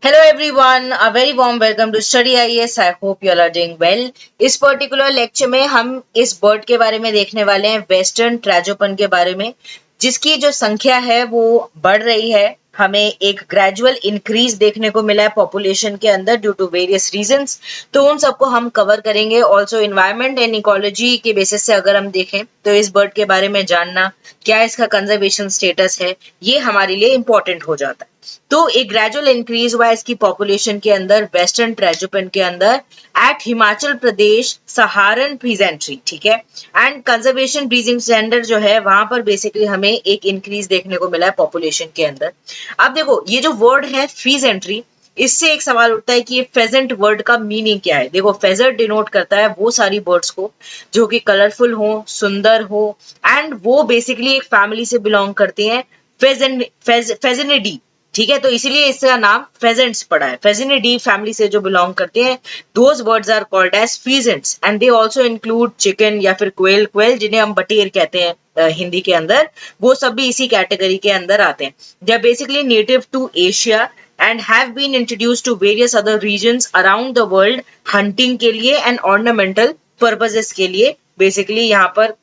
Hello everyone, a very warm welcome to Study IAS. I hope you all are doing well. इस particular lecture में हम इस bird के बारे में देखने वाले हैं, वेस्टर्न ट्रैजोपन के बारे में, जिसकी जो संख्या है वो बढ़ रही है. हमें एक ग्रेजुअल इंक्रीज देखने को मिला है पॉपुलेशन के अंदर ड्यू टू वेरियस रीजंस. तो उन सबको हम कवर करेंगे. ऑल्सो इन्वायरमेंट एंड इकोलॉजी के बेसिस से अगर हम देखें तो इस बर्ड के बारे में जानना, क्या इसका कंजर्वेशन स्टेटस है, ये हमारे लिए इंपॉर्टेंट हो जाता है. तो एक ग्रेजुअल इंक्रीज हुआ इसकी पॉपुलेशन के अंदर वेस्टर्न ट्रैजोपन के अंदर एट हिमाचल प्रदेश सहारन पीजेंट्री. ठीक है. एंड कंजर्वेशन ब्रीजिंग स्टैंडर्ड जो है वहां पर बेसिकली हमें एक इंक्रीज देखने को मिला है पॉपुलेशन के अंदर. अब देखो ये जो वर्ड है फीजेंट्री, इससे एक सवाल उठता है कि ये फेजेंट वर्ड का मीनिंग क्या है. देखो फेजेंट डिनोट करता है वो सारी बर्ड्स को जो कि कलरफुल हो, सुंदर हो, एंड वो बेसिकली एक फैमिली से बिलोंग करते हैं, फेजेनिडी. ठीक है. तो इसीलिए इसका नाम फेजेंट्स पड़ा है. फेजेनिडी फैमिली से जो बिलोंग करते हैं, those birds are called as pheasants. And they also include chicken या फिर क्वेल. क्वेल जिन्हें हम बटेर कहते हैं हिंदी के अंदर, वो सब भी इसी कैटेगरी के अंदर आते हैं. They are basically native to Asia and have been introduced to various other regions around the world hunting के लिए and ornamental purposes के लिए. बेसिकली यहाँ पर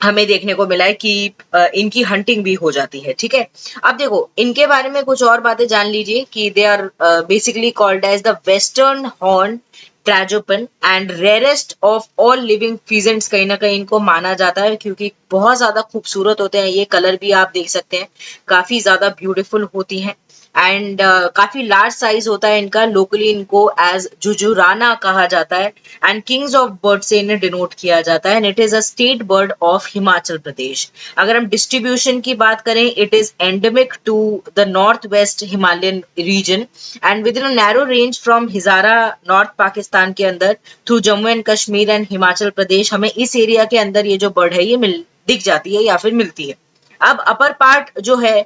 हमें देखने को मिला है कि इनकी हंटिंग भी हो जाती है. ठीक है. अब देखो इनके बारे में कुछ और बातें जान लीजिए कि they are basically called as the western horn tragopan and rarest of all living pheasants. कहीं ना कहीं इनको माना जाता है क्योंकि बहुत ज्यादा खूबसूरत होते हैं. ये कलर भी आप देख सकते हैं, काफी ज्यादा ब्यूटीफुल होती हैं. एंड काफी लार्ज साइज होता है इनका. लोकली इनको एज जुजुराना कहा जाता है एंड किंग्स ऑफ बर्ड से इन्हें डिनोट किया जाता है. And it is a state bird of Himachal Pradesh. अगर हम डिस्ट्रीब्यूशन की बात करें, it is endemic to the north west Himalayan region and within a narrow range from Hazara north Pakistan के अंदर through Jammu and Kashmir and Himachal Pradesh. हमें इस एरिया के अंदर ये जो बर्ड है ये दिख जाती है या फिर मिलती है. अब अपर पार्ट जो है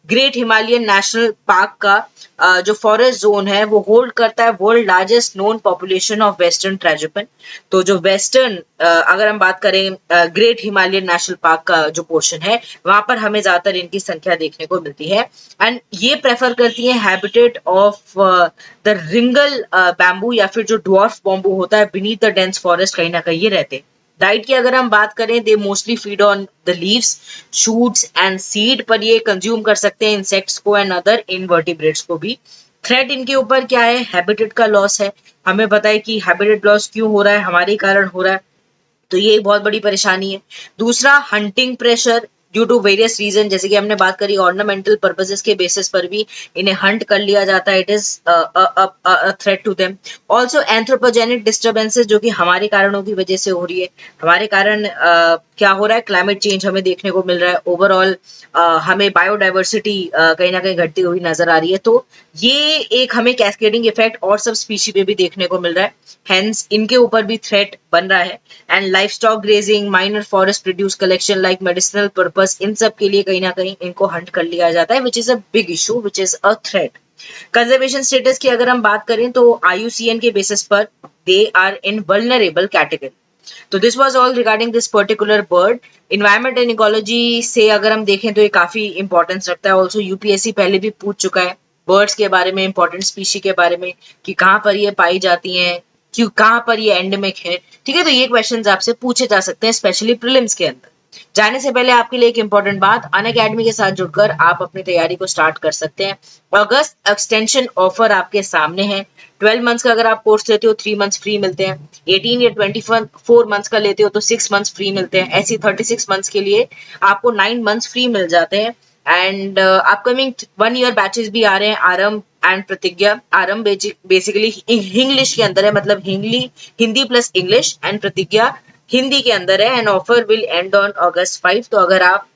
ग्रेट हिमालयन नेशनल पार्क का जो फॉरेस्ट जोन है वो होल्ड करता है world largest known population of western tragopan. तो जो वेस्टर्न अगर हम बात करें ग्रेट हिमालयन नेशनल पार्क का जो पोर्शन है, वहां पर हमें ज्यादातर इनकी संख्या देखने को मिलती है. एंड ये प्रेफर करती है हैबिटेट ऑफ द रिंगल बैम्बू या फिर जो ड्वार्फ बॉम्बू होता है बीनीथ द डेंस फॉरेस्ट, कहीं ना कहीं ये रहते हैं. डाइट की अगर हम बात करें, they mostly feed on the leaves, shoots and seed, पर ये कंज्यूम कर सकते हैं इंसेक्ट्स को एंड अदर इनवर्टिब्रेट्स को भी. थ्रेट इनके ऊपर क्या है? हैबिटेट का लॉस है. हमें पता है कि हैबिटेट लॉस क्यों हो रहा है, हमारे कारण हो रहा है, तो ये एक बहुत बड़ी परेशानी है. दूसरा hunting pressure due to various reason, जैसे कि हमने बात करी ऑर्नामेंटल पर्पसेस के बेसिस पर भी इन्हें हंट कर लिया जाता है. It is threat to them. Also anthropogenic disturbances जो कि हमारे कारणों की वजह से हो रही है. हमारे कारण क्या हो रहा है? क्लाइमेट चेंज हमें देखने को मिल रहा है. ओवरऑल हमें बायोडाइवर्सिटी कहीं ना कहीं घटती हुई नजर आ रही है. तो ये एक हमें कैस्केडिंग इफेक्ट और सब स्पीशी पे भी देखने को मिल रहा है. हेंस इनके ऊपर भी थ्रेट बन रहा है. And livestock grazing, minor forest produce collection like medicinal purpose, इन सब के लिए कहीं ना कहीं इनको हंट कर लिया जाता है, which is a big issue, which is a threat. Conservation status की अगर हम बात करें तो IUCN के बेसिस पर they are in vulnerable category. तो this was all regarding this particular bird. Environment and ecology से अगर हम देखें तो ये काफी इंपॉर्टेंस रखता है. ऑल्सो यूपीएससी पहले भी पूछ चुका है बर्ड्स के बारे में, इंपॉर्टेंट स्पीशी के बारे में, कि कहाँ पर ये पाई जाती हैं, क्यों, कहाँ पर ये एंडेमिक है. ठीक है. तो ये क्वेश्चंस आपसे पूछे जा सकते हैं स्पेशली प्रीलिम्स के अंदर. जाने से पहले आपके लिए एक इंपॉर्टेंट बात, अनअकैडमी के साथ जुड़कर आप अपनी तैयारी को स्टार्ट कर सकते हैं. अगस्त एक्सटेंशन ऑफर आपके सामने है. 12 मंथ्स का अगर आप कोर्स लेते हो 3 मंथ्स फ्री मिलते हैं. 18 या 24 मंथ्स का लेते हो तो 6 मंथ्स फ्री मिलते हैं. ऐसी 36 मंथ्स के लिए आपको 9 मंथ्स फ्री मिल जाते हैं. एंड अपकमिंग 1 ईयर बैचेस भी आ रहे हैं. आरंभ एंड प्रतिज्ञा. आरंभ बेसिकली इंग्लिश के अंदर है, मतलब हिंदी प्लस इंग्लिश, एंड प्रतिज्ञा हिंदी के अंदर है. And offer will and on August 5. तो अगर आप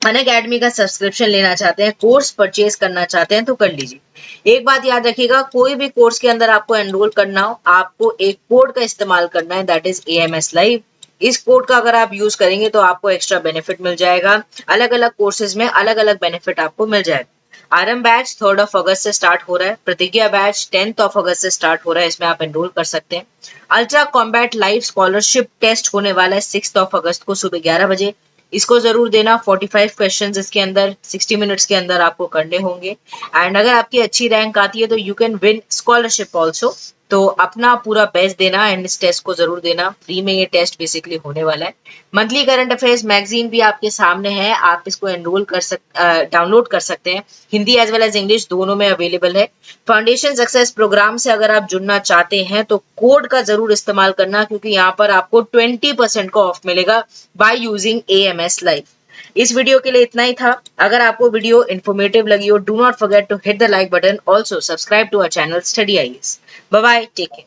अनअकैडमी का सब्सक्रिप्शन लेना चाहते हैं, कोर्स परचेज करना चाहते हैं, तो कर लीजिए. एक बात याद रखिएगा, कोई भी कोर्स के अंदर आपको एनरोल करना हो, आपको एक कोड का इस्तेमाल करना है, दैट इज AMS Live. इस कोड का अगर आप यूज करेंगे तो आपको एक्स्ट्रा बेनिफिट मिल जाएगा. अलग अलग कोर्सेज में अलग अलग बेनिफिट आपको मिल जाएगा. आरएम बैच 3 अगस्त से स्टार्ट हो रहा है. प्रतिज्ञा बैच 10 अगस्त से स्टार्ट हो रहा है. इसमें आप एनरोल कर सकते हैं. Ultra combat live scholarship test होने वाला है 6 अगस्त को सुबह 11 बजे. इसको जरूर देना। 45 क्वेश्चंस इसके अंदर 60 मिनट्स के अंदर आपको करने होंगे। एंड अगर आपकी अच्छी रैंक आती है तो you can win scholarship also. तो अपना पूरा बेस्ट देना एंड इस टेस्ट को जरूर देना। फ्री में ये टेस्ट बेसिकली होने वाला है। मंथली करंट अफेयर्स मैगजीन भी आपके सामने है, आप इसको डाउनलोड कर सकते हैं। Hindi as well as English दोनों में अवेलेबल है। फाउंडेशन सक्सेस प्रोग्राम से अगर आप जुड़ना चाहते हैं तो कोड का जरूर इस्तेमाल करना, क्योंकि यहाँ पर आपको 20% का ऑफ मिलेगा बाय यूजिंग AMS लाइव। इस वीडियो के लिए इतना ही था। अगर आपको वीडियो इन्फॉर्मेटिव लगी हो, do not forget to hit the like button, also subscribe to our channel study IAS. Bye bye, take care.